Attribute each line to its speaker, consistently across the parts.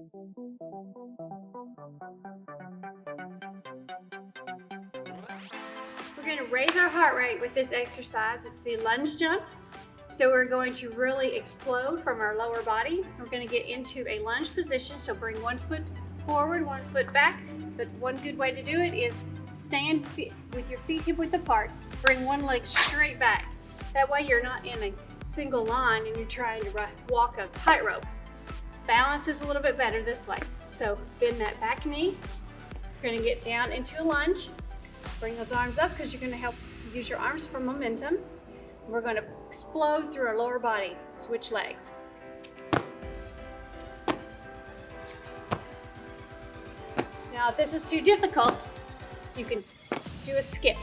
Speaker 1: We're going to raise our heart rate with this exercise. It's the lunge jump. So we're going to really explode from our lower body. We're going to get into a lunge position. So bring one foot forward, one foot back. But one good way to do it is stand with your feet hip width apart. Bring one leg straight back. That way you're not in a single line and you're trying to walk a tightrope. Balance is a little bit better this way. So bend that back knee. You're going to get down into a lunge. Bring those arms up because you're going to help use your arms for momentum. We're going to explode through our lower body. Switch legs. Now, if this is too difficult, you can do a skip.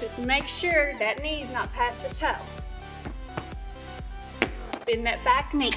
Speaker 1: Just make sure that knee's not past the toe. Bend that back knee.